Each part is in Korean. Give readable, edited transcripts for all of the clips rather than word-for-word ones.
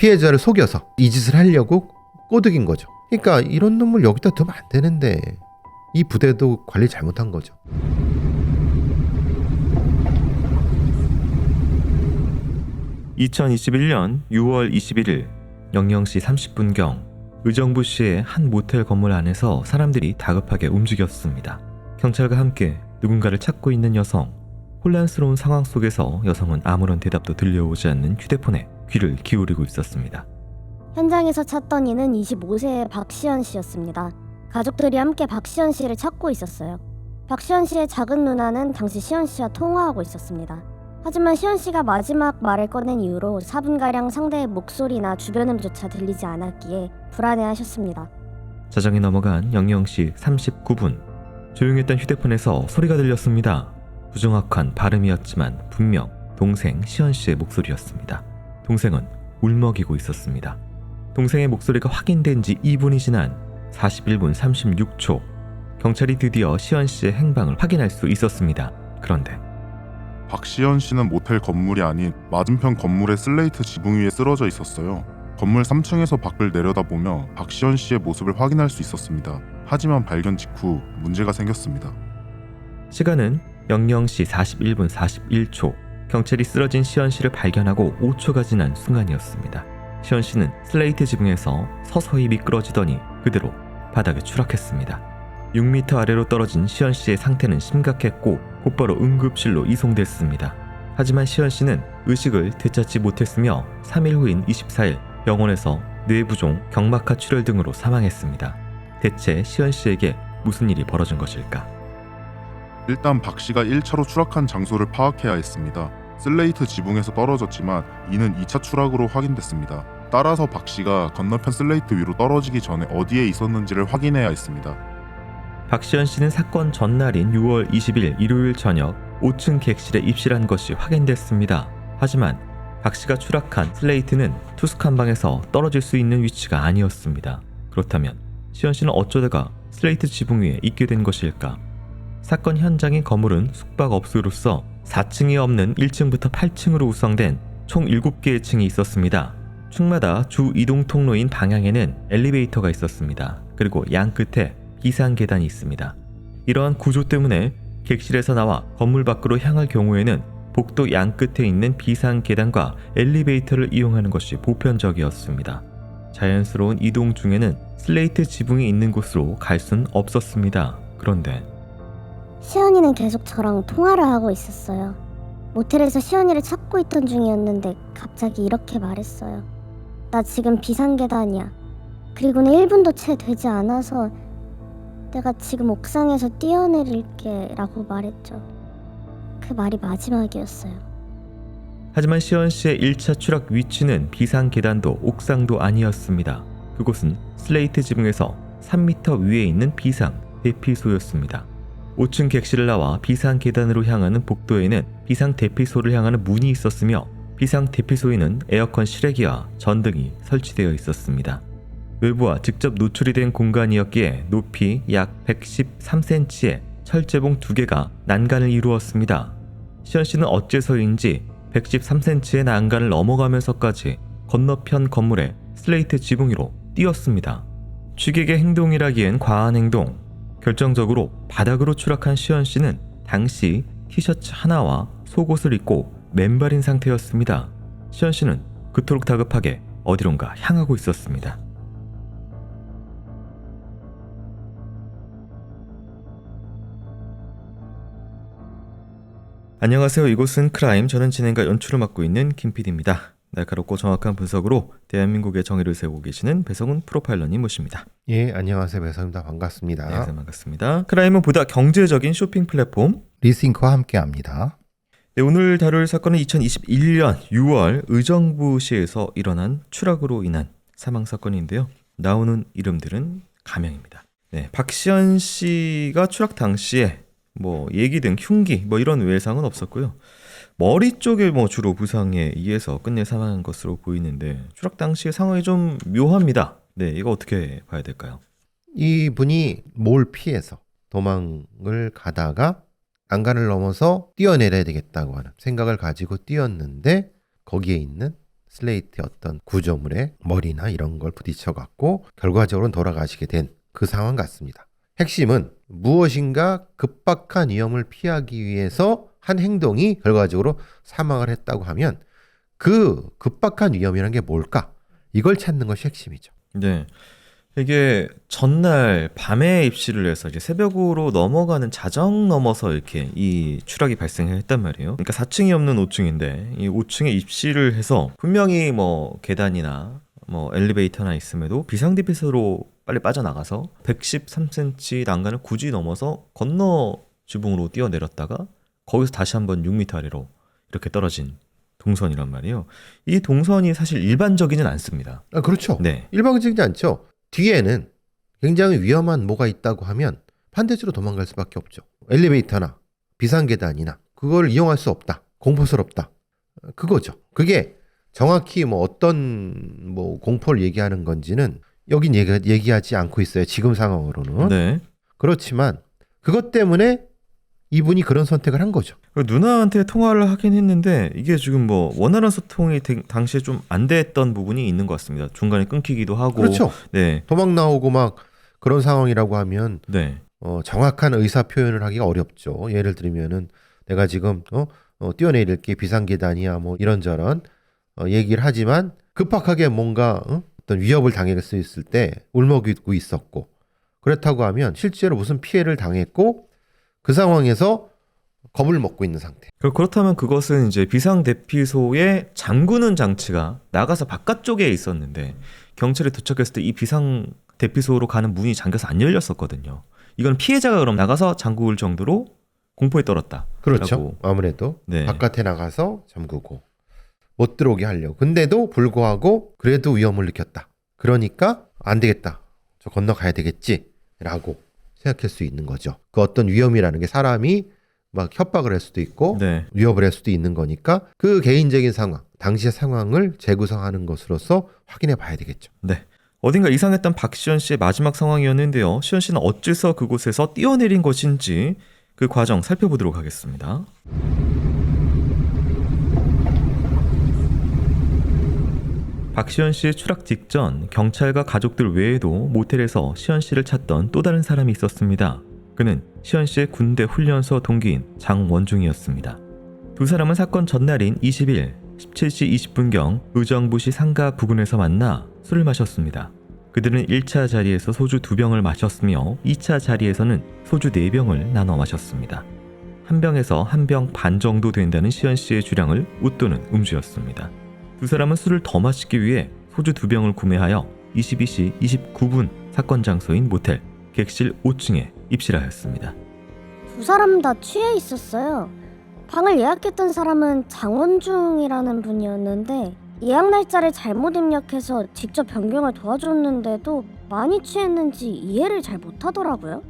피해자를 속여서 이 짓을 하려고 꼬드긴 거죠. 그러니까 이런 놈을 여기다 두면 안 되는데 이 부대도 관리 잘못한 거죠. (2021년 6월 21일) 00시 30분경 의정부시의 한 모텔 건물 안에서 사람들이 다급하게 움직였습니다. 경찰과 함께 누군가를 찾고 있는 여성. 혼란스러운 상황 속에서 여성은 아무런 대답도 들려오지 않는 휴대폰에 귀를 기울이고 있었습니다. 현장에서 찾던 이는 25세의 박시연 씨였습니다. 가족들이 함께 박시연 씨를 찾고 있었어요. 박시연 씨의 작은 누나는 당시 시연 씨와 통화하고 있었습니다. 하지만 시연 씨가 마지막 말을 꺼낸 이후로 4분가량 상대의 목소리나 주변음조차 들리지 않았기에 불안해하셨습니다. 자정이 넘어간 00시 39분 조용했던 휴대폰에서 소리가 들렸습니다. 부정확한 발음이었지만 분명 동생 시연 씨의 목소리였습니다. 동생은 울먹이고 있었습니다. 동생의 목소리가 확인된 지 2분이 지난 41분 36초 경찰이 드디어 시연 씨의 행방을 확인할 수 있었습니다. 그런데 박시연 씨는 모텔 건물이 아닌 맞은편 건물의 슬레이트 지붕 위에 쓰러져 있었어요. 건물 3층에서 밖을 내려다보며 박시연 씨의 모습을 확인할 수 있었습니다. 하지만 발견 직후 문제가 생겼습니다. 시간은 00시 41분 41초 경찰이 쓰러진 시연 씨를 발견하고 5초가 지난 순간이었습니다. 시연 씨는 슬레이트 지붕에서 서서히 미끄러지더니 그대로 바닥에 추락했습니다. 6m 아래로 떨어진 시연 씨의 상태는 심각했고 곧바로 응급실로 이송됐습니다. 하지만 시연 씨는 의식을 되찾지 못했으며 3일 후인 24일 병원에서 뇌부종, 경막하 출혈 등으로 사망했습니다. 대체 시연 씨에게 무슨 일이 벌어진 것일까? 일단 박 씨가 1차로 추락한 장소를 파악해야 했습니다. 슬레이트 지붕에서 떨어졌지만 이는 2차 추락으로 확인됐습니다. 따라서 박 씨가 건너편 슬레이트 위로 떨어지기 전에 어디에 있었는지를 확인해야 했습니다. 박시연 씨는 사건 전날인 6월 20일 일요일 저녁 5층 객실에 입실한 것이 확인됐습니다. 하지만 박 씨가 추락한 슬레이트는 투숙한 방에서 떨어질 수 있는 위치가 아니었습니다. 그렇다면 시연 씨는 어쩌다가 슬레이트 지붕 위에 있게 된 것일까? 사건 현장인 건물은 숙박업소로서 4층이 없는 1층부터 8층으로 구성된 총 7개의 층이 있었습니다. 층마다 주 이동 통로인 방향에는 엘리베이터가 있었습니다. 그리고 양 끝에 비상 계단이 있습니다. 이러한 구조 때문에 객실에서 나와 건물 밖으로 향할 경우에는 복도 양 끝에 있는 비상 계단과 엘리베이터를 이용하는 것이 보편적이었습니다. 자연스러운 이동 중에는 슬레이트 지붕이 있는 곳으로 갈 순 없었습니다. 그런데 시연이는 계속 저랑 통화를 하고 있었어요. 모텔에서 시연이를 찾고 있던 중이었는데 갑자기 이렇게 말했어요. 나 지금 비상계단이야. 그리고는 1분도 채 되지 않아서 내가 지금 옥상에서 뛰어내릴게 라고 말했죠. 그 말이 마지막이었어요. 하지만 시연 씨의 1차 추락 위치는 비상 계단도 옥상도 아니었습니다. 그곳은 슬레이트 지붕에서 3m 위에 있는 비상 대피소였습니다. 5층 객실을 나와 비상 계단으로 향하는 복도에는 비상 대피소를 향하는 문이 있었으며 비상 대피소에는 에어컨 실외기와 전등이 설치되어 있었습니다. 외부와 직접 노출이 된 공간이었기에 높이 약 113cm의 철제봉 2개가 난간을 이루었습니다. 시연 씨는 어째서인지 113cm의 난간을 넘어가면서까지 건너편 건물의 슬레이트 지붕 위로 뛰었습니다. 취객의 행동이라기엔 과한 행동. 결정적으로 바닥으로 추락한 시연 씨는 당시 티셔츠 하나와 속옷을 입고 맨발인 상태였습니다. 시연 씨는 그토록 다급하게 어디론가 향하고 있었습니다. 안녕하세요. 이곳은 크라임. 저는 진행과 연출을 맡고 있는 김PD입니다. 날카롭고 정확한 분석으로 대한민국의 정의를 세우고 계시는 배성훈 프로파일러님 모십니다. 예, 안녕하세요. 배성입니다. 반갑습니다. 네, 반갑습니다. 크라임은 보다 경제적인 쇼핑 플랫폼 리싱크와 함께합니다. 네, 오늘 다룰 사건은 2021년 6월 의정부시에서 일어난 추락으로 인한 사망 사건인데요. 나오는 이름들은 가명입니다. 네, 박시연 씨가 추락 당시에 얘기 등 흉기 이런 외상은 없었고요. 머리 쪽에 주로 부상에 의해서 끝내 사망한 것으로 보이는데 추락 당시의 상황이 좀 묘합니다. 네, 이거 어떻게 봐야 될까요? 이분이 뭘 피해서 도망을 가다가 난간을 넘어서 뛰어내려야 되겠다고 하는 생각을 가지고 뛰었는데 거기에 있는 슬레이트의 어떤 구조물에 머리나 이런 걸 부딪혀갖고 결과적으로는 돌아가시게 된 그 상황 같습니다. 핵심은 무엇인가 급박한 위험을 피하기 위해서 한 행동이 결과적으로 사망을 했다고 하면 그 급박한 위험이라는 게 뭘까? 이걸 찾는 것이 핵심이죠. 네. 이게 전날 밤에 입시를 해서 이제 새벽으로 넘어가는 자정 넘어서 이렇게 이 추락이 발생했단 말이에요. 그러니까 4층이 없는 5층인데 이 5층에 입시를 해서 분명히 뭐 계단이나 뭐 엘리베이터나 있음에도 비상대피소로 빨리 빠져나가서 113cm 난간을 굳이 넘어서 건너 지붕으로 뛰어내렸다가 거기서 다시 한번 6m 아래로 이렇게 떨어진 동선이란 말이에요. 이 동선이 사실 일반적이진 않습니다. 아, 그렇죠. 네. 일방적이지 않죠. 뒤에는 굉장히 위험한 뭐가 있다고 하면 반대쪽으로 도망갈 수밖에 없죠. 엘리베이터나 비상계단이나 그걸 이용할 수 없다. 공포스럽다. 그거죠. 그게 정확히 뭐 어떤 뭐 공포를 얘기하는 건지는 여긴 얘기하지 않고 있어요. 지금 상황으로는. 네. 그렇지만 그것 때문에 이분이 그런 선택을 한 거죠. 누나한테 통화를 하긴 했는데 이게 지금 뭐 원활한 소통이 당시에 좀 안 됐던 부분이 있는 것 같습니다. 중간에 끊기기도 하고. 그렇죠. 네. 도망 나오고 막 그런 상황이라고 하면 네. 정확한 의사 표현을 하기가 어렵죠. 예를 들면은 내가 지금 뛰어내릴게 비상계단이야 뭐 이런저런 얘기를 하지만 급박하게 뭔가 어떤 위협을 당할 수 있을 때 울먹이고 있었고 그렇다고 하면 실제로 무슨 피해를 당했고 그 상황에서 겁을 먹고 있는 상태. 그렇다면 그것은 이제 비상대피소에 잠그는 장치가 나가서 바깥쪽에 있었는데 경찰이 도착했을 때 이 비상대피소로 가는 문이 잠겨서 안 열렸었거든요. 이건 피해자가 그럼 나가서 잠글 정도로 공포에 떨었다. 그렇죠. 아무래도 네. 바깥에 나가서 잠그고 못 들어오게 하려고. 근데도 불구하고 그래도 위험을 느꼈다. 그러니까 안 되겠다. 저 건너가야 되겠지. 라고 생각할 수 있는 거죠. 그 어떤 위험이라는 게 사람이 막 협박을 할 수도 있고 네. 위협을 할 수도 있는 거니까 그 개인적인 상황, 당시의 상황을 재구성하는 것으로서 확인해 봐야 되겠죠. 네. 어딘가 이상했던 박시연 씨의 마지막 상황이었는데요. 시연 씨는 어째서 그곳에서 뛰어내린 것인지 그 과정 살펴보도록 하겠습니다. 박시연 씨의 추락 직전 경찰과 가족들 외에도 모텔에서 시연 씨를 찾던 또 다른 사람이 있었습니다. 그는 시연 씨의 군대 훈련소 동기인 장원중이었습니다. 두 사람은 사건 전날인 20일 17시 20분경 의정부시 상가 부근에서 만나 술을 마셨습니다. 그들은 1차 자리에서 소주 2병을 마셨으며 2차 자리에서는 소주 4병을 나눠 마셨습니다. 한 병에서 한 병 반 정도 된다는 시연 씨의 주량을 웃도는 음주였습니다. 두 사람은 술을 더 마시기 위해 소주 2병을 구매하여 22시 29분 사건 장소인 모텔 객실 5층에 입실하였습니다. 두 사람 다 취해 있었어요. 방을 예약했던 사람은 장원중이라는 분이었는데 예약 날짜를 잘못 입력해서 직접 변경을 도와줬는데도 많이 취했는지 이해를 잘 못하더라고요.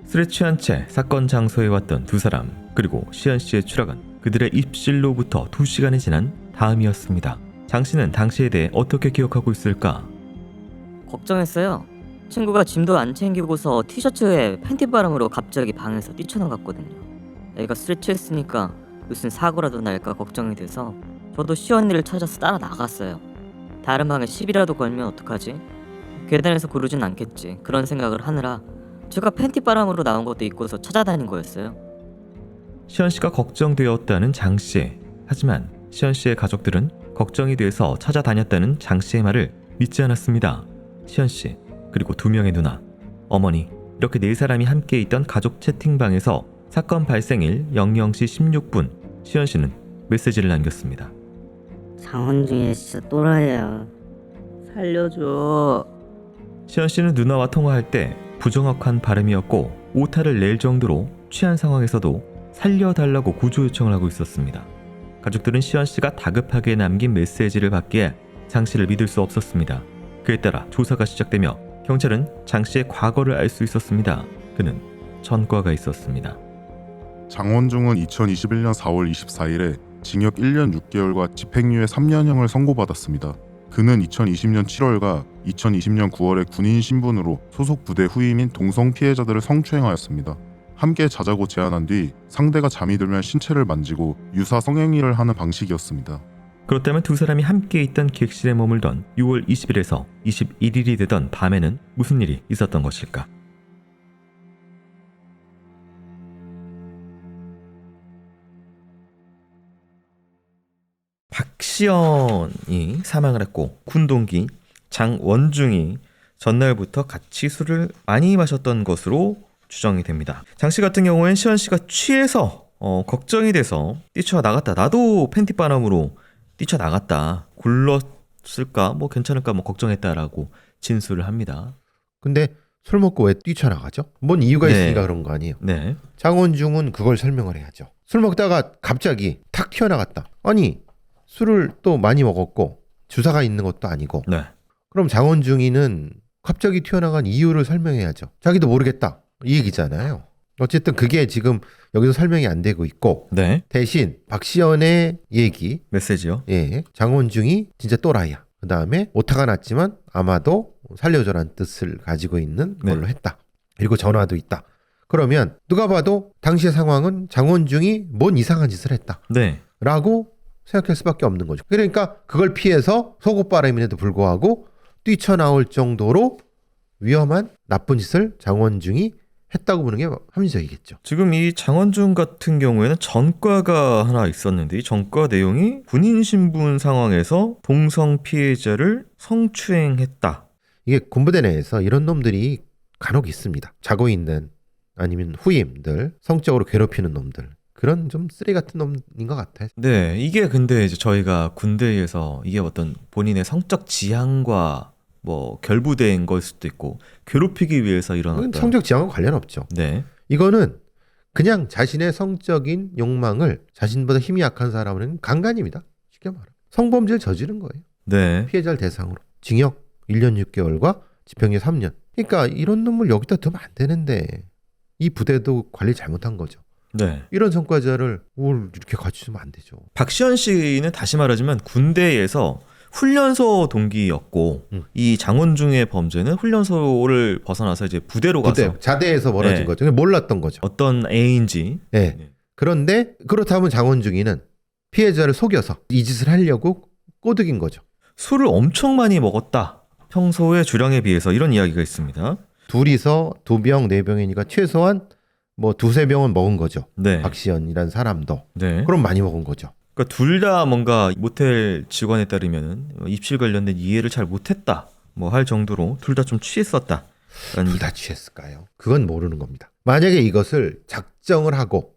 술에 취한 채 사건 장소에 왔던 두 사람, 그리고 시연 씨의 추락은 그들의 입실로부터 2시간이 지난 다음이었습니다. 장 씨는 당시에 대해 어떻게 기억하고 있을까? 걱정했어요. 친구가 짐도 안 챙기고서 티셔츠에 팬티바람으로 갑자기 방에서 뛰쳐나갔거든요. 애가 술에 취했으니까 무슨 사고라도 날까 걱정이 돼서 저도 시언니를 찾아서 따라 나갔어요. 다른 방에 시비라도 걸면 어떡하지? 계단에서 구르진 않겠지. 그런 생각을 하느라 제가 팬티바람으로 나온 것도 입고서 찾아다닌 거였어요. 시연 씨가 걱정되었다는 장 씨. 하지만 시연 씨의 가족들은 걱정이 돼서 찾아다녔다는 장 씨의 말을 믿지 않았습니다. 시연 씨, 그리고 2명의 누나, 어머니, 이렇게 4사람이 함께 있던 가족 채팅방에서 사건 발생일 00시 16분 시연 씨는 메시지를 남겼습니다. 장원중이 진짜 또라이야. 살려줘. 시연 씨는 누나와 통화할 때 부정확한 발음이었고 오타를 낼 정도로 취한 상황에서도 살려달라고 구조 요청을 하고 있었습니다. 가족들은 시연 씨가 다급하게 남긴 메시지를 받기에 장 씨를 믿을 수 없었습니다. 그에 따라 조사가 시작되며 경찰은 장 씨의 과거를 알 수 있었습니다. 그는 전과가 있었습니다. 장원중은 2021년 4월 24일에 징역 1년 6개월과 집행유예 3년형을 선고받았습니다. 그는 2020년 7월과 2020년 9월에 군인 신분으로 소속 부대 후임인 동성 피해자들을 성추행하였습니다. 함께 자자고 제안한 뒤 상대가 잠이 들면 신체를 만지고 유사 성행위를 하는 방식이었습니다. 그렇다면 두 사람이 함께 있던 객실에 머물던 6월 20일에서 21일이 되던 밤에는 무슨 일이 있었던 것일까? 박시연이 사망을 했고 군 동기 장원중이 전날부터 같이 술을 많이 마셨던 것으로 추정이 됩니다. 장 씨 같은 경우엔 시연 씨가 취해서 걱정이 돼서 뛰쳐나갔다. 나도 팬티바람으로 뛰쳐나갔다. 굴렀을까? 뭐 괜찮을까? 뭐 걱정했다라고 진술을 합니다. 근데 술 먹고 왜 뛰쳐나가죠? 뭔 이유가 네. 있으니까 그런 거 아니에요. 네. 장원중은 그걸 설명을 해야죠. 술 먹다가 갑자기 탁 튀어나갔다. 아니 술을 또 많이 먹었고 주사가 있는 것도 아니고 네. 그럼 장원중이는 갑자기 튀어나간 이유를 설명해야죠. 자기도 모르겠다 이 얘기잖아요. 어쨌든 그게 지금 여기서 설명이 안 되고 있고 네. 대신 박시연의 얘기 메시지요. 예, 장원중이 진짜 또라이야. 그 다음에 오타가 났지만 아마도 살려줘라는 뜻을 가지고 있는 걸로 네. 했다. 그리고 전화도 있다. 그러면 누가 봐도 당시의 상황은 장원중이 뭔 이상한 짓을 했다. 네. 라고 생각할 수밖에 없는 거죠. 그러니까 그걸 피해서 속옷바람임에도 불구하고 뛰쳐나올 정도로 위험한 나쁜 짓을 장원중이 했다고 보는 게 합리적이겠죠. 지금 이 장원중 같은 경우에는 전과가 하나 있었는데 이 전과 내용이 군인 신분 상황에서 동성 피해자를 성추행했다. 이게 군부대 내에서 이런 놈들이 간혹 있습니다. 자고 있는 아니면 후임들, 성적으로 괴롭히는 놈들. 그런 좀 쓰레기 같은 놈인 것 같아. 네, 이게 근데 이제 저희가 군대에서 이게 어떤 본인의 성적 지향과 뭐 결부된 걸 수도 있고 괴롭히기 위해서 이런 이건 어떤 성적 지향과 관련 없죠. 네, 이거는 그냥 자신의 성적인 욕망을 자신보다 힘이 약한 사람은 강간입니다. 쉽게 말하면. 성범죄를 저지른 거예요. 네, 피해자를 대상으로. 징역 1년 6개월과 집행유예 3년. 그러니까 이런 놈을 여기다 두면 안 되는데 이 부대도 관리 잘못한 거죠. 네. 이런 성과자를 뭘 이렇게 같이 두면 안 되죠. 박시연 씨는 다시 말하자면 군대에서 훈련소 동기였고 이 장원중의 범죄는 훈련소를 벗어나서 이제 부대로 가서 부대, 자대에서 벌어진 네. 거죠. 몰랐던 거죠. 어떤 애인지 네. 네. 그런데 그렇다면 장원중이는 피해자를 속여서 이 짓을 하려고 꼬드긴 거죠. 술을 엄청 많이 먹었다. 평소의 주량에 비해서 이런 이야기가 있습니다. 둘이서 2병, 4병이니까 최소한 뭐 2-3병은 먹은 거죠. 네. 박시연이란 사람도. 네. 그럼 많이 먹은 거죠. 그러니까 둘 다 뭔가 모텔 직원에 따르면은 입실 관련된 이해를 잘 못했다. 뭐 할 정도로 둘 다 좀 취했었다. 둘 다 취했을까요? 그건 모르는 겁니다. 만약에 이것을 작정을 하고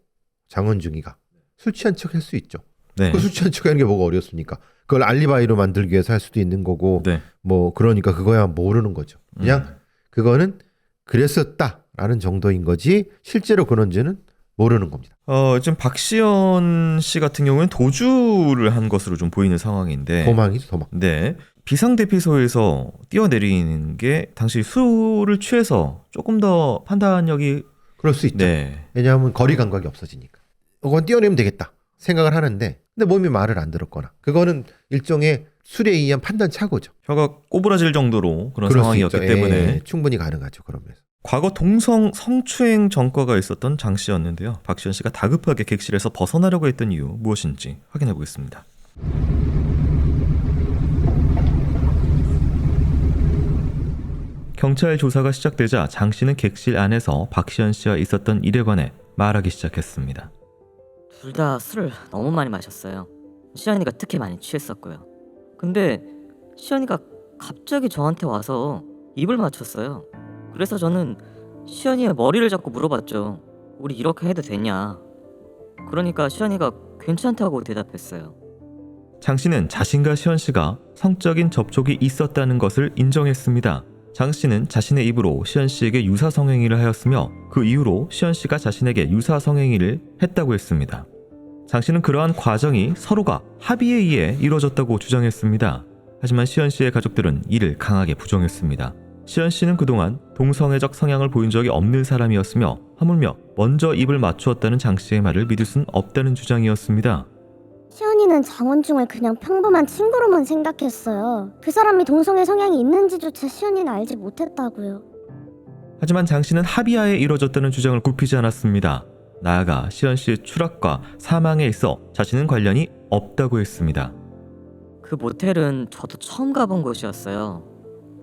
장원중이가 술 취한 척 할 수 있죠. 네. 그 술 취한 척 하는 게 뭐가 어렵습니까? 그걸 알리바이로 만들기 위해서 할 수도 있는 거고 네. 뭐 그러니까 그거야 모르는 거죠. 그냥 그거는 그랬었다라는 정도인 거지 실제로 그런지는 모르는 겁니다. 지금 박시연 씨 같은 경우는 도주를 한 것으로 좀 보이는 상황인데. 도망이죠, 도망. 네. 비상대피소에서 뛰어내리는 게 당시 술을 취해서 조금 더 판단력이 그럴 수 있죠. 네. 왜냐하면 거리 감각이 없어지니까. 그건 뛰어내면 되겠다 생각을 하는데 근데 몸이 말을 안 들었거나 그거는 일종의 술에 의한 판단 착오죠. 혀가 꼬부라질 정도로 그런 그럴 수 상황이었기 있죠. 때문에 예, 충분히 가능하죠. 그러면서. 과거 동성 성추행 전과가 있었던 장 씨였는데요. 박시연 씨가 다급하게 객실에서 벗어나려고 했던 이유 무엇인지 확인해 보겠습니다. 경찰 조사가 시작되자 장 씨는 객실 안에서 박시연 씨와 있었던 일에 관해 말하기 시작했습니다. 둘 다 술을 너무 많이 마셨어요. 시연이가 특히 많이 취했었고요. 근데 시연이가 갑자기 저한테 와서 입을 맞췄어요. 그래서 저는 시연이의 머리를 잡고 물어봤죠. 우리 이렇게 해도 되냐? 그러니까 시연이가 괜찮다고 대답했어요. 장 씨는 자신과 시연 씨가 성적인 접촉이 있었다는 것을 인정했습니다. 장 씨는 자신의 입으로 시연 씨에게 유사 성행위를 하였으며 그 이후로 시연 씨가 자신에게 유사 성행위를 했다고 했습니다. 장 씨는 그러한 과정이 서로가 합의에 의해 이루어졌다고 주장했습니다. 하지만 시연 씨의 가족들은 이를 강하게 부정했습니다. 시연 씨는 그동안 동성애적 성향을 보인 적이 없는 사람이었으며 하물며 먼저 입을 맞추었다는 장 씨의 말을 믿을 순 없다는 주장이었습니다. 시연이는 장원중을 그냥 평범한 친구로만 생각했어요. 그 사람이 동성애 성향이 있는지조차 시연이는 알지 못했다고요. 하지만 장 씨는 합의하에 이루어졌다는 주장을 굽히지 않았습니다. 나아가 시연 씨의 추락과 사망에 있어 자신은 관련이 없다고 했습니다. 그 모텔은 저도 처음 가본 곳이었어요.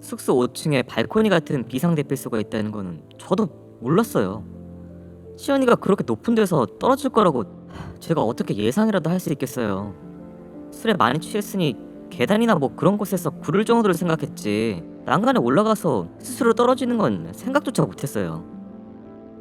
숙소 5층에 발코니 같은 비상 대피소가 있다는 거는 저도 몰랐어요. 시연이가 그렇게 높은 데서 떨어질 거라고 제가 어떻게 예상이라도 할 수 있겠어요. 술에 많이 취했으니 계단이나 뭐 그런 곳에서 구를 정도를 생각했지 난간에 올라가서 스스로 떨어지는 건 생각조차 못했어요.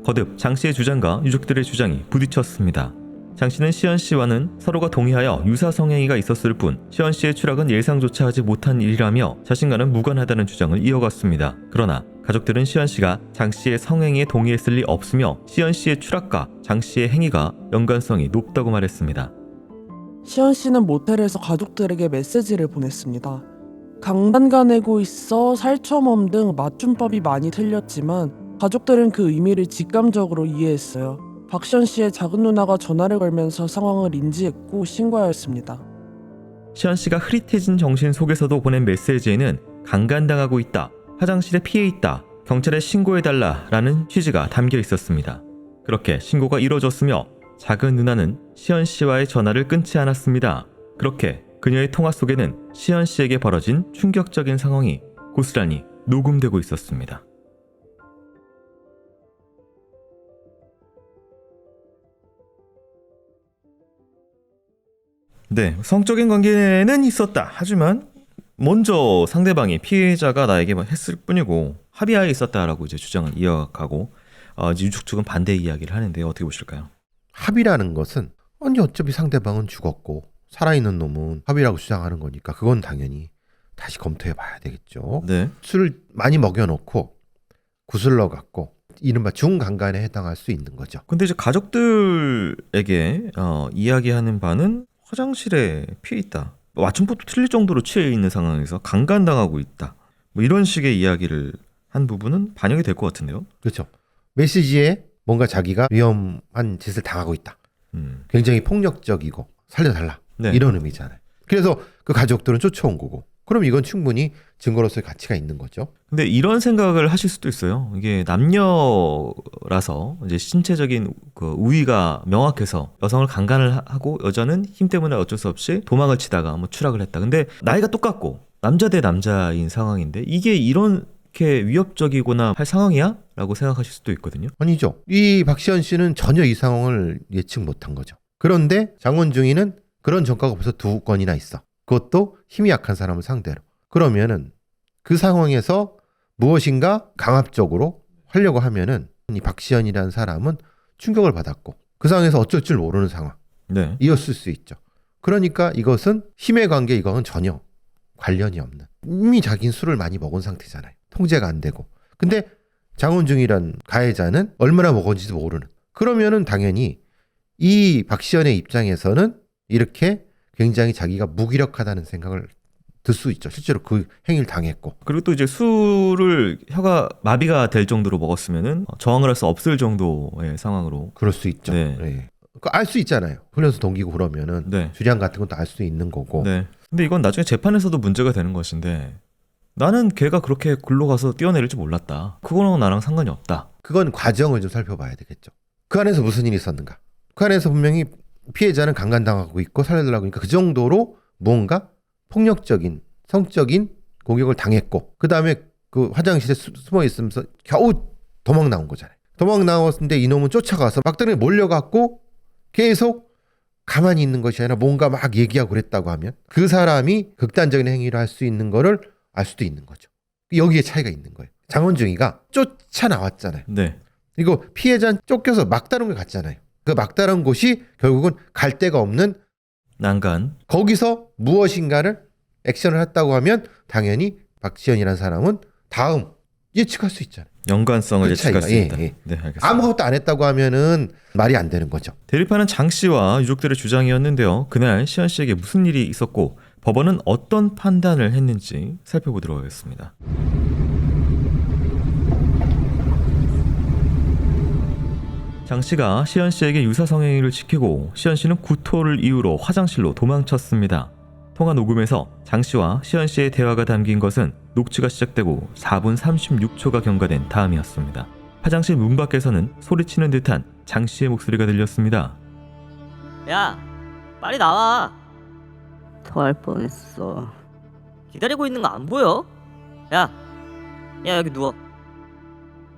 거듭 장 씨의 주장과 유족들의 주장이 부딪혔습니다. 장 씨는 시연 씨와는 서로가 동의하여 유사 성행위가 있었을 뿐 시연 씨의 추락은 예상조차 하지 못한 일이라며 자신과는 무관하다는 주장을 이어갔습니다. 그러나 가족들은 시연 씨가 장 씨의 성행위에 동의했을 리 없으며 시연 씨의 추락과 장 씨의 행위가 연관성이 높다고 말했습니다. 시연 씨는 모텔에서 가족들에게 메시지를 보냈습니다. 강단 내고 있어, 살처몸 등 맞춤법이 많이 틀렸지만 가족들은 그 의미를 직감적으로 이해했어요. 박시연 씨의 작은 누나가 전화를 걸면서 상황을 인지했고 신고하였습니다. 시연 씨가 흐릿해진 정신 속에서도 보낸 메시지에는 강간당하고 있다, 화장실에 피해 있다, 경찰에 신고해달라 라는 취지가 담겨 있었습니다. 그렇게 신고가 이뤄졌으며 작은 누나는 시연 씨와의 전화를 끊지 않았습니다. 그렇게 그녀의 통화 속에는 시연 씨에게 벌어진 충격적인 상황이 고스란히 녹음되고 있었습니다. 네, 성적인 관계는 있었다. 하지만 먼저 상대방이 피해자가 나에게 했을 뿐이고 합의하에 있었다라고 이제 주장을 이어가고 이제 유족 측은 반대 이야기를 하는데 어떻게 보실까요? 합의라는 것은 아니 어차피 상대방은 죽었고 살아있는 놈은 합의라고 주장하는 거니까 그건 당연히 다시 검토해 봐야 되겠죠. 네. 술을 많이 먹여놓고 구슬러 갖고 이른바 중강간에 해당할 수 있는 거죠. 근데 이제 가족들에게 이야기하는 바는 화장실에 피해 있다, 맞춤법도 틀릴 정도로 취해 있는 상황에서 강간당하고 있다, 뭐 이런 식의 이야기를 한 부분은 반영이 될 것 같은데요. 그렇죠. 메시지에 뭔가 자기가 위험한 짓을 당하고 있다. 굉장히 폭력적이고 살려달라. 네. 이런 의미잖아요. 그래서 그 가족들은 쫓아온 거고. 그럼 이건 충분히 증거로서의 가치가 있는 거죠. 근데 이런 생각을 하실 수도 있어요. 이게 남녀라서 이제 신체적인 그 우위가 명확해서 여성을 강간을 하고 여자는 힘 때문에 어쩔 수 없이 도망을 치다가 뭐 추락을 했다. 근데 나이가 똑같고 남자 대 남자인 상황인데 이게 이렇게 위협적이거나 할 상황이야? 라고 생각하실 수도 있거든요. 아니죠. 이 박시연 씨는 전혀 이 상황을 예측 못한 거죠. 그런데 장원중이는 그런 전과가 벌써 2건이나 있어. 그것도 힘이 약한 사람을 상대로. 그러면은 그 상황에서 무엇인가 강압적으로 하려고 하면은 이 박시연이라는 사람은 충격을 받았고 그 상황에서 어쩔 줄 모르는 상황. 네. 이었을 수 있죠. 그러니까 이것은 힘의 관계 이거는 전혀 관련이 없는. 이미 자기는 술을 많이 먹은 상태잖아요. 통제가 안 되고. 근데 장원중이란 가해자는 얼마나 먹었는지도 모르는. 그러면은 당연히 이 박시연의 입장에서는 이렇게 굉장히 자기가 무기력하다는 생각을 들 수 있죠. 실제로 그 행위를 당했고. 그리고 또 이제 술을 혀가 마비가 될 정도로 먹었으면은 저항을 할 수 없을 정도의 상황으로. 그럴 수 있죠. 네. 네. 알 수 있잖아요. 훈련소 동기고 그러면은 네. 주량 같은 것도 알 수 있는 거고. 네. 근데 이건 나중에 재판에서도 문제가 되는 것인데 나는 걔가 그렇게 굴러가서 뛰어내릴 줄 몰랐다. 그거랑 나랑 상관이 없다. 그건 과정을 좀 살펴봐야 되겠죠. 그 안에서 무슨 일이 있었는가? 그 안에서 분명히 피해자는 강간당하고 있고 살려달라고 하니까 그 정도로 뭔가 폭력적인 성적인 공격을 당했고 그 다음에 그 화장실에 숨어 있으면서 겨우 도망 나온 거잖아요. 도망 나왔는데 이놈은 쫓아가서 막다른 몰려갖고 계속 가만히 있는 것이 아니라 뭔가 막 얘기하고 그랬다고 하면 그 사람이 극단적인 행위를 할 수 있는 거를 알 수도 있는 거죠. 여기에 차이가 있는 거예요. 장원중이가 쫓아나왔잖아요. 네. 이거 피해자는 쫓겨서 막다른 걸 갔잖아요. 그 막다른 곳이 결국은 갈 데가 없는 난간. 거기서 무엇인가를 액션을 했다고 하면 당연히 박시연이라는 사람은 다음 예측할 수 있잖아요. 연관성을 그 예측할 차이가, 수 있다. 예. 네, 알겠습니다. 아무것도 안 했다고 하면은 말이 안 되는 거죠. 대립하는 장 씨와 유족들의 주장이었는데요. 그날 시연 씨에게 무슨 일이 있었고 법원은 어떤 판단을 했는지 살펴보도록 하겠습니다. 장 씨가 시연 씨에게 유사 성행위를 지키고 시연 씨는 구토를 이유로 화장실로 도망쳤습니다. 통화 녹음에서 장 씨와 시연 씨의 대화가 담긴 것은 녹취가 시작되고 4분 36초가 경과된 다음이었습니다. 화장실 문 밖에서는 소리치는 듯한 장 씨의 목소리가 들렸습니다. 야, 빨리 나와. 토할 뻔했어. 기다리고 있는 거 안 보여? 야 여기 누워.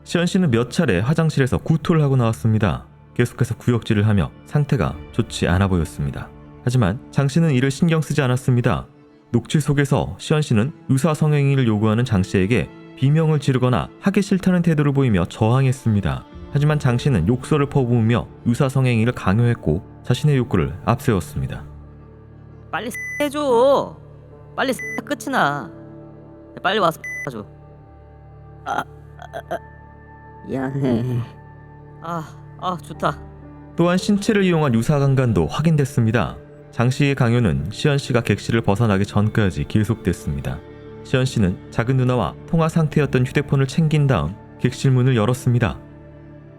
시현 씨는 몇 차례 화장실에서 구토를 하고 나왔습니다. 계속해서 구역질을 하며 상태가 좋지 않아 보였습니다. 하지만 장 씨는 이를 신경 쓰지 않았습니다. 녹취 속에서 시현 씨는 의사 성행위를 요구하는 장 씨에게 비명을 지르거나 하기 싫다는 태도를 보이며 저항했습니다. 하지만 장 씨는 욕설을 퍼부으며 의사 성행위를 강요했고 자신의 욕구를 앞세웠습니다. 빨리 해줘. 빨리 끝이 나. 빨리 와서 줘. 미안해. 좋다. 또한 신체를 이용한 유사 강간도 확인됐습니다. 장 씨의 강요는 시현 씨가 객실을 벗어나기 전까지 계속됐습니다. 시현 씨는 작은 누나와 통화 상태였던 휴대폰을 챙긴 다음 객실 문을 열었습니다.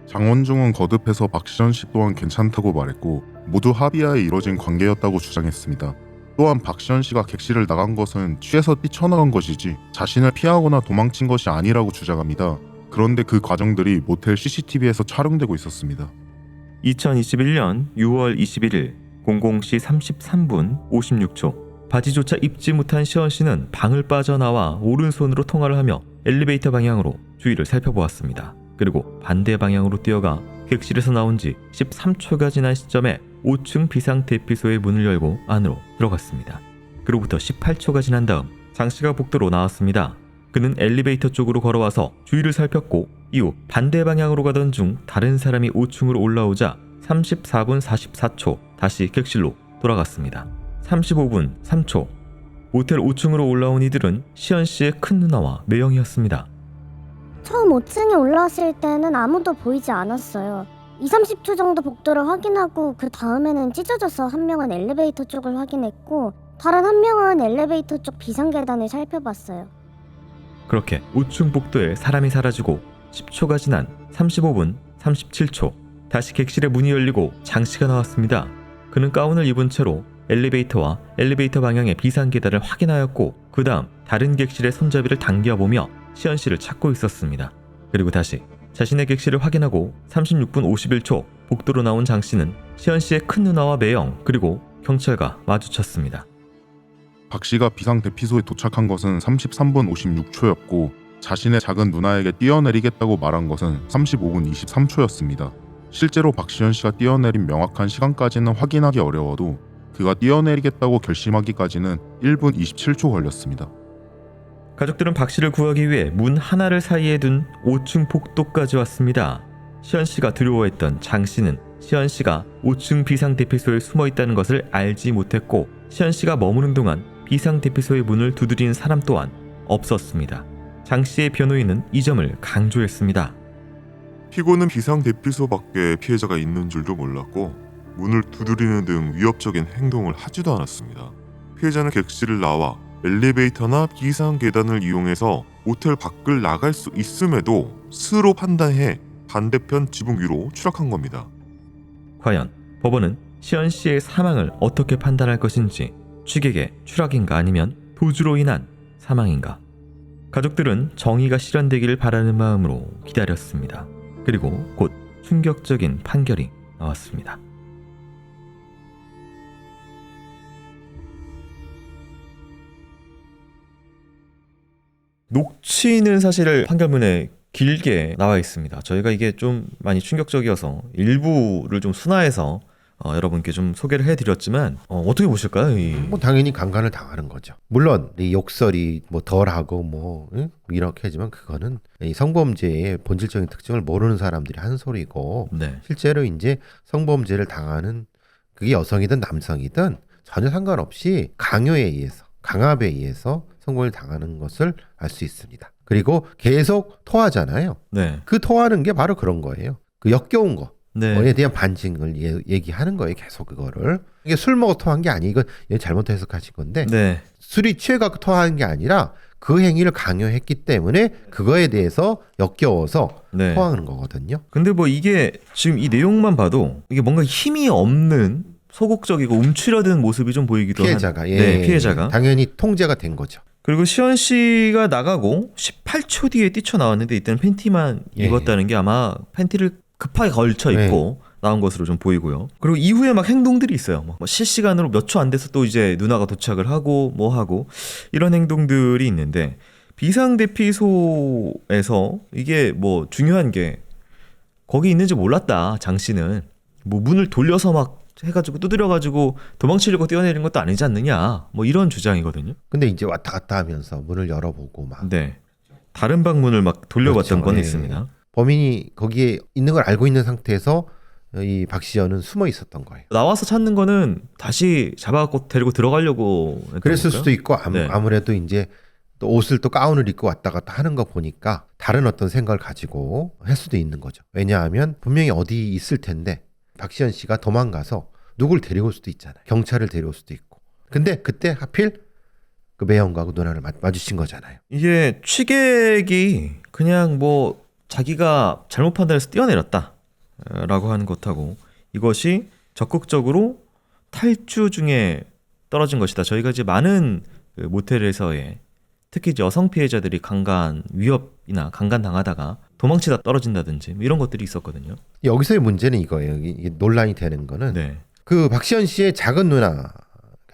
장원중은 거듭해서 박시현 씨 또한 괜찮다고 말했고 모두 합의하에 이뤄진 관계였다고 주장했습니다. 또한 박시현 씨가 객실을 나간 것은 취해서 뛰쳐나간 것이지 자신을 피하거나 도망친 것이 아니라고 주장합니다. 그런데 그 과정들이 모텔 CCTV에서 촬영되고 있었습니다. 2021년 6월 21일 00시 33분 56초 바지조차 입지 못한 시현 씨는 방을 빠져나와 오른손으로 통화를 하며 엘리베이터 방향으로 주위를 살펴보았습니다. 그리고 반대 방향으로 뛰어가 객실에서 나온 지 13초가 지난 시점에 5층 비상대피소의 문을 열고 안으로 들어갔습니다. 그로부터 18초가 지난 다음 장 씨가 복도로 나왔습니다. 그는 엘리베이터 쪽으로 걸어와서 주위를 살폈고 이후 반대 방향으로 가던 중 다른 사람이 5층으로 올라오자 34분 44초 다시 객실로 돌아갔습니다. 35분 3초 모텔 5층으로 올라온 이들은 시현 씨의 큰 누나와 매형이었습니다. 처음 5층에 올라왔을 때는 아무도 보이지 않았어요. 20-30초 정도 복도를 확인하고 그 다음에는 찢어져서 한 명은 엘리베이터 쪽을 확인했고 다른 한 명은 엘리베이터 쪽 비상계단을 살펴봤어요. 그렇게 5층 복도에 사람이 사라지고 10초가 지난 35분 37초 다시 객실의 문이 열리고 장 씨가 나왔습니다. 그는 가운을 입은 채로 엘리베이터와 엘리베이터 방향의 비상계단을 확인하였고 그 다음 다른 객실의 손잡이를 당겨보며 시현 씨를 찾고 있었습니다. 그리고 다시 자신의 객실을 확인하고 36분 51초 복도로 나온 장 씨는 시현 씨의 큰 누나와 매형 그리고 경찰과 마주쳤습니다. 박 씨가 비상대피소에 도착한 것은 33분 56초였고 자신의 작은 누나에게 뛰어내리겠다고 말한 것은 35분 23초였습니다. 실제로 박시현 씨가 뛰어내린 명확한 시간까지는 확인하기 어려워도 그가 뛰어내리겠다고 결심하기까지는 1분 27초 걸렸습니다. 가족들은 박 씨를 구하기 위해 문 하나를 사이에 둔 5층 복도까지 왔습니다. 시현 씨가 두려워했던 장 씨는 시현 씨가 5층 비상대피소에 숨어 있다는 것을 알지 못했고 시현 씨가 머무는 동안 비상대피소의 문을 두드리는 사람 또한 없었습니다. 장 씨의 변호인은 이 점을 강조했습니다. 피고는 비상대피소 밖에 피해자가 있는 줄도 몰랐고 문을 두드리는 등 위협적인 행동을 하지도 않았습니다. 피해자는 객실을 나와 엘리베이터나 비상계단을 이용해서 모텔 밖을 나갈 수 있음에도 스스로 판단해 반대편 지붕 위로 추락한 겁니다. 과연 법원은 시현 씨의 사망을 어떻게 판단할 것인지 취객의 추락인가 아니면 도주로 인한 사망인가? 가족들은 정의가 실현되기를 바라는 마음으로 기다렸습니다. 그리고 곧 충격적인 판결이 나왔습니다. 녹취는 사실 판결문에 길게 나와 있습니다. 저희가 이게 좀 많이 충격적이어서 일부를 좀 순화해서 여러분께 좀 소개를 해드렸지만 어떻게 보실까요? 뭐 당연히 강간을 당하는 거죠. 물론 이 욕설이 뭐 덜하고 뭐 이렇게 하지만 그거는 이 성범죄의 본질적인 특징을 모르는 사람들이 한 소리고 네. 실제로 이제 성범죄를 당하는 그게 여성이든 남성이든 전혀 상관없이 강요에 의해서 강압에 의해서 성범죄를 당하는 것을 알 수 있습니다. 그리고 계속 토하잖아요. 네. 그 토하는 게 바로 그런 거예요. 그 역겨운 거. 네. 에 대한 반증을 얘기하는 거예요. 계속 그거를. 이게 술 먹어 토한 게 아니고 이건 잘못 해석하신 건데 네. 술이 취해갖고 토한 게 아니라 그 행위를 강요했기 때문에 그거에 대해서 역겨워서 네. 토하는 거거든요. 근데 뭐 이게 지금 이 내용만 봐도 이게 뭔가 힘이 없는 소극적이고 움츠려든 모습이 좀 보이기도 피해자가. 예. 네, 피해자가. 당연히 통제가 된 거죠. 그리고 시현 씨가 나가고 18초 뒤에 뛰쳐나왔는데 이때는 팬티만 예. 입었다는 게 아마 팬티를 급하게 걸쳐 입고 나온 것으로 좀 보이고요. 그리고 이후에 막 행동들이 있어요. 뭐 실시간으로 몇 초 안 돼서 또 이제 누나가 도착을 하고 뭐 하고 이런 행동들이 있는데 비상대피소에서 이게 뭐 중요한 게 거기 있는지 몰랐다. 장 씨는 뭐 문을 돌려서 막 해가지고 두드려가지고 도망치려고 뛰어내린 것도 아니지 않느냐. 뭐 이런 주장이거든요. 근데 이제 왔다 갔다 하면서 문을 열어보고 막 네. 다른 방문을 막 돌려봤던 그렇죠. 건 예. 있습니다. 범인이 거기에 있는 걸 알고 있는 상태에서 이 박시연은 숨어 있었던 거예요. 나와서 찾는 거는 다시 잡아갖고 데리고 들어가려고 했던 그랬을 걸까요? 수도 있고 네. 아무래도 이제 또 옷을 또 가운을 입고 왔다 갔다 하는 거 보니까 다른 어떤 생각을 가지고 할 수도 있는 거죠. 왜냐하면 분명히 어디 있을 텐데 박시연 씨가 도망가서 누굴 데리고 올 수도 있잖아요. 경찰을 데려올 수도 있고. 근데 그때 하필 그 매형과 그 누나를 마주친 거잖아요. 이게 취객이 그냥 뭐 자기가 잘못 판단해서 뛰어내렸다 라고 하는 것하고 이것이 적극적으로 탈주 중에 떨어진 것이다. 저희가 이제 많은 그 모텔에서의 특히 이제 여성 피해자들이 강간 위협이나 강간 당하다가 도망치다 떨어진다든지 뭐 이런 것들이 있었거든요. 여기서의 문제는 이거예요. 이게 논란이 되는 거는 네. 그 박시연 씨의 작은 누나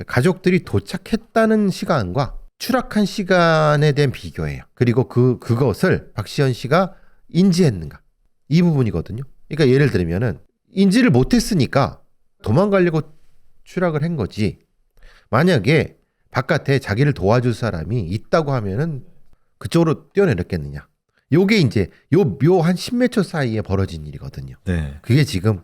가족들이 도착했다는 시간과 추락한 시간에 대한 비교예요. 그리고 그것을 박시연 씨가 인지했는가 이 부분이거든요. 그러니까 예를 들면은 인지를 못했으니까 도망가려고 추락을 한 거지. 만약에 바깥에 자기를 도와줄 사람이 있다고 하면은 그쪽으로 뛰어내렸겠느냐. 요게 이제 요 한 십몇 초 사이에 벌어진 일이거든요. 네. 그게 지금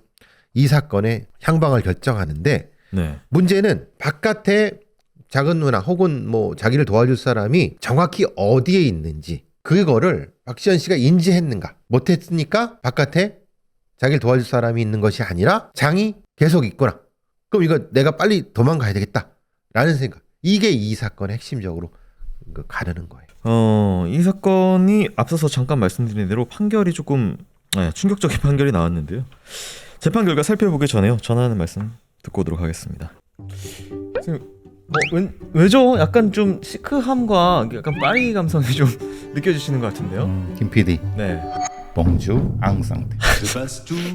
이 사건의 향방을 결정하는데 네. 문제는 바깥에 작은 누나 혹은 뭐 자기를 도와줄 사람이 정확히 어디에 있는지 그거를 박시연 씨가 인지했는가. 못했으니까 바깥에 자기를 도와줄 사람이 있는 것이 아니라 장이 계속 있구나. 그럼 이거 내가 빨리 도망가야 되겠다 라는 생각. 이게 이 사건의 핵심적으로 가르는 거예요. 이 사건이 앞서서 잠깐 말씀드린 대로 판결이 조금 충격적인 판결이 나왔는데요. 재판 결과 살펴보기 전에요. 전하는 말씀 듣고 오도록 하겠습니다. 선생님, 왜죠? 약간 좀 시크함과 약간 파리 감성이 좀 느껴지시는 것 같은데요. 김 PD 네. 봉주 앙상태.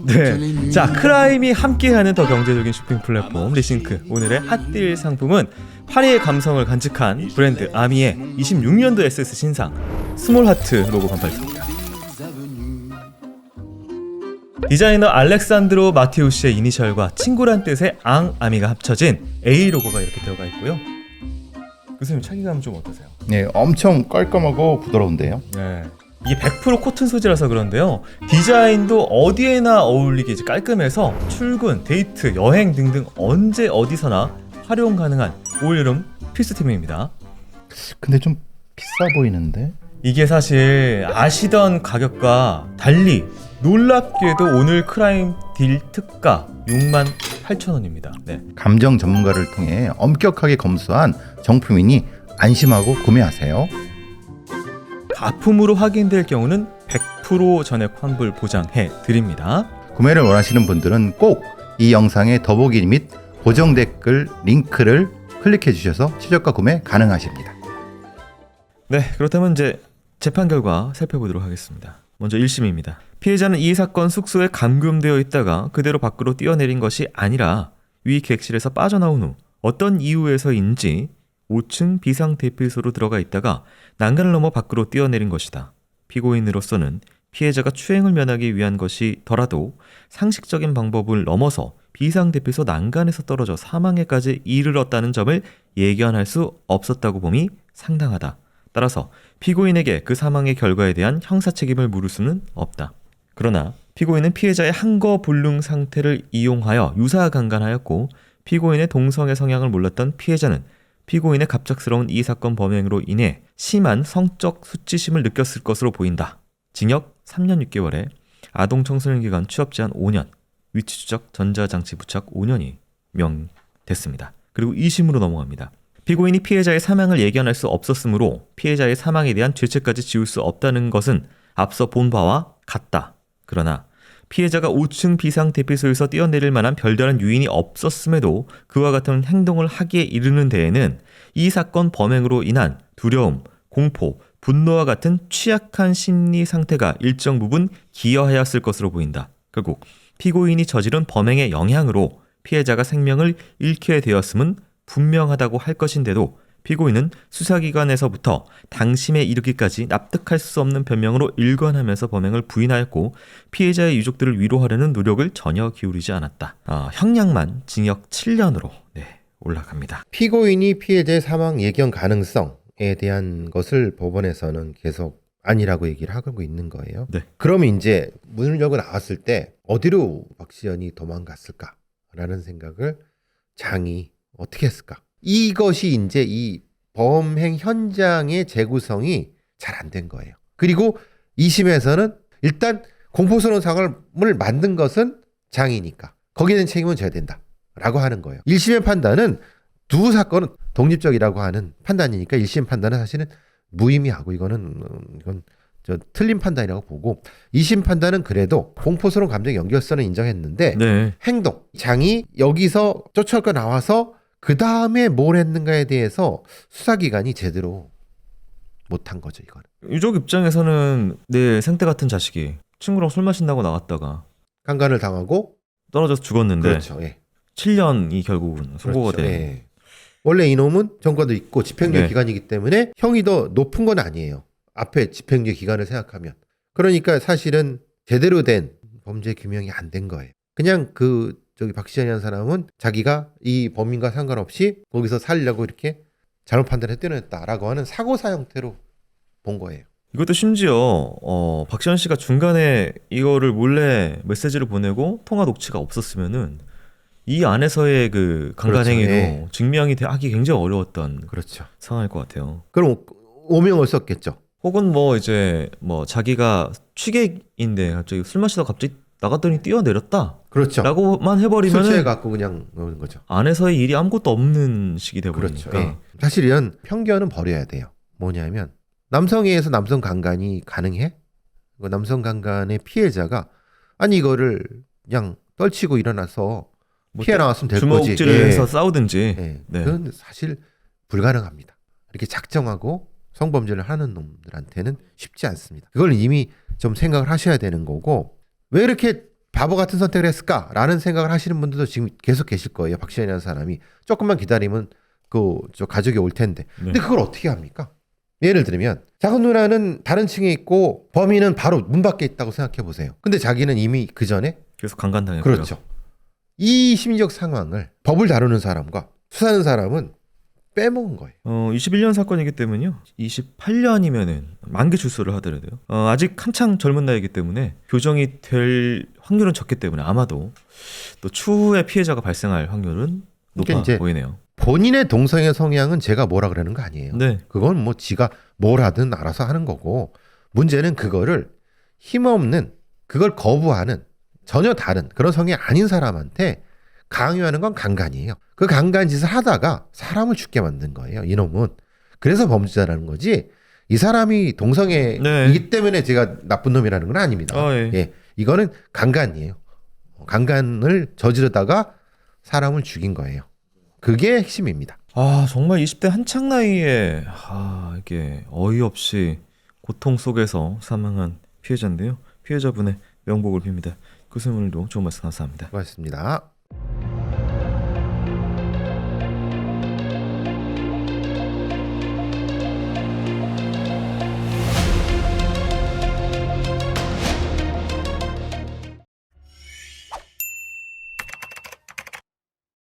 네. 자, 크라임이 함께하는 더 경제적인 쇼핑 플랫폼 리싱크. 오늘의 핫딜 상품은 파리의 감성을 간직한 브랜드 아미의 26년도 SS 신상 스몰 하트 로고 반팔입니다. 디자이너 알렉산드로 마티우스의 이니셜과 친구란 뜻의 아미가 합쳐진 A 로고가 이렇게 들어가 있고요. 교수님 차기감 좀 어떠세요? 네, 엄청 깔끔하고 부드러운데요. 네. 이게 100% 코튼 소재라서 그런데요. 디자인도 어디에나 어울리게 이제 깔끔해서 출근, 데이트, 여행 등등 언제 어디서나 활용 가능한 올여름 필수템입니다. 근데 좀 비싸 보이는데? 이게 사실 아시던 가격과 달리 놀랍게도 오늘 크라임 딜 특가 68,000원입니다. 네. 감정 전문가를 통해 엄격하게 검수한 정품이니 안심하고 구매하세요. 가품으로 확인될 경우는 100% 전액 환불 보장해 드립니다. 구매를 원하시는 분들은 꼭 이 영상의 더보기 및 고정 댓글 링크를 클릭해 주셔서 최저가 구매 가능하십니다. 네, 그렇다면 이제 재판 결과 살펴보도록 하겠습니다. 먼저 1심입니다. 피해자는 이 사건 숙소에 감금되어 있다가 그대로 밖으로 뛰어내린 것이 아니라 위 객실에서 빠져나온 후 어떤 이유에서인지 5층 비상대피소로 들어가 있다가 난간을 넘어 밖으로 뛰어내린 것이다. 피고인으로서는 피해자가 추행을 면하기 위한 것이더라도 상식적인 방법을 넘어서 비상대피소 난간에서 떨어져 사망에까지 이르렀다는 점을 예견할 수 없었다고 봄이 상당하다. 따라서 피고인에게 그 사망의 결과에 대한 형사 책임을 물을 수는 없다. 그러나 피고인은 피해자의 항거불능 상태를 이용하여 유사강간하였고 피고인의 동성애 성향을 몰랐던 피해자는 피고인의 갑작스러운 이 사건 범행으로 인해 심한 성적 수치심을 느꼈을 것으로 보인다. 징역 3년 6개월에 아동 청소년 기간 취업 제한 5년, 위치 추적 전자장치 부착 5년이 명됐습니다. 그리고 2심으로 넘어갑니다. 피고인이 피해자의 사망을 예견할 수 없었으므로 피해자의 사망에 대한 죄책까지 지울 수 없다는 것은 앞서 본 바와 같다. 그러나 피해자가 5층 비상대피소에서 뛰어내릴 만한 별다른 유인이 없었음에도 그와 같은 행동을 하기에 이르는 데에는 이 사건 범행으로 인한 두려움, 공포, 분노와 같은 취약한 심리 상태가 일정 부분 기여하였을 것으로 보인다. 결국 피고인이 저지른 범행의 영향으로 피해자가 생명을 잃게 되었음은 분명하다고 할 것인데도 피고인은 수사기관에서부터 당심에 이르기까지 납득할 수 없는 변명으로 일관하면서 범행을 부인하였고 피해자의 유족들을 위로하려는 노력을 전혀 기울이지 않았다. 형량만 징역 7년으로 올라갑니다. 피고인이 피해자의 사망 예견 가능성에 대한 것을 법원에서는 계속 아니라고 얘기를 하고 있는 거예요. 네. 그러면 이제 문을 열고 나왔을 때 어디로 박시연이 도망갔을까라는 생각을 장이 어떻게 했을까? 이것이 이제 이 범행 현장의 재구성이 잘 안 된 거예요. 그리고 2심에서는 일단 공포스러운 상황을 만든 것은 장이니까 거기에 대한 책임은 져야 된다라고 하는 거예요. 1심의 판단은 두 사건은 독립적이라고 하는 판단이니까 1심 판단은 사실은 무의미하고 이건 틀린 판단이라고 보고 2심 판단은 그래도 공포스러운 감정 연결성을 인정했는데 네. 행동, 장이 여기서 쫓아가 나와서 그 다음에 뭘 했는가에 대해서 수사기관이 제대로 못한 거죠, 이거는. 유족 입장에서는 내 생태 같은 자식이 친구랑 술 마신다고 나갔다가 강간을 당하고 떨어져서 죽었는데 그렇죠. 예. 7년이 결국은 선고가 그렇죠. 된. 예. 원래 이놈은 전과도 있고 집행유예 네. 기간이기 때문에 형이 더 높은 건 아니에요. 앞에 집행유예 기간을 생각하면. 그러니까 사실은 제대로 된 범죄 규명이 안 된 거예요. 그냥 박시연이라는 사람은 자기가 이 범인과 상관없이 거기서 살려고 이렇게 잘못 판단해 뛰어냈다라고 하는 사고사 형태로 본 거예요. 이것도 심지어 박시연 씨가 중간에 이거를 몰래 메시지를 보내고 통화 녹취가 없었으면은 이 안에서의 그 강간행위로 그렇죠. 예. 증명이 하기 굉장히 어려웠던 그렇죠. 상황일 것 같아요. 그럼 오명을 썼겠죠. 혹은 자기가 취객인데 갑자기 술 마시다가 갑자기 나갔더니 뛰어내렸다. 그렇죠. 라고만 술 해버리면 취해 갖고 그냥 넣는 거죠. 안에서의 일이 아무것도 없는 식이 돼버리니까. 그렇죠. 예. 사실 이런 편견은 버려야 돼요. 뭐냐면 남성에 의해서 남성 강간이 가능해? 그 남성 강간의 피해자가 아니 이거를 그냥 떨치고 일어나서 피해 나왔으면 될 거지. 주먹질을 해서 싸우든지. 예. 네. 그건 사실 불가능합니다. 이렇게 작정하고 성범죄를 하는 놈들한테는 쉽지 않습니다. 그걸 이미 좀 생각을 하셔야 되는 거고 왜 이렇게 바보 같은 선택을 했을까라는 생각을 하시는 분들도 지금 계속 계실 거예요. 박시연이라는 사람이 조금만 기다리면 저 가족이 올 텐데. 근데 그걸 어떻게 합니까? 예를 들면 작은 누나는 다른 층에 있고 범인은 바로 문 밖에 있다고 생각해 보세요. 근데 자기는 이미 그 전에 계속 강간당했고요. 그렇죠. 이 심리적 상황을 법을 다루는 사람과 수사하는 사람은 빼먹은 거예요. 21년 사건이기 때문에요. 28년이면은 만기 출소를 하더라도요. 아직 한창 젊은 나이이기 때문에 교정이 될 확률은 적기 때문에 아마도 또 추후에 피해자가 발생할 확률은 높아 이제 보이네요. 본인의 동성애 성향은 제가 뭐라 그러는 거 아니에요. 네. 그건 뭐 지가 뭘 하든 알아서 하는 거고 문제는 그거를 힘없는 그걸 거부하는 전혀 다른 그런 성향이 아닌 사람한테 강요하는 건 강간이에요. 그 강간 짓을 하다가 사람을 죽게 만든 거예요. 이놈은. 그래서 범죄자라는 거지 이 사람이 동성애이기 네. 때문에 제가 나쁜 놈이라는 건 아닙니다. 예. 예. 이거는 강간이에요. 강간을 저지르다가 사람을 죽인 거예요. 그게 핵심입니다. 정말 20대 한창 나이에 이게 어이없이 고통 속에서 사망한 피해자인데요. 피해자분의 명복을 빕니다. 교수님들도 좋은 말씀 감사합니다. 고맙습니다.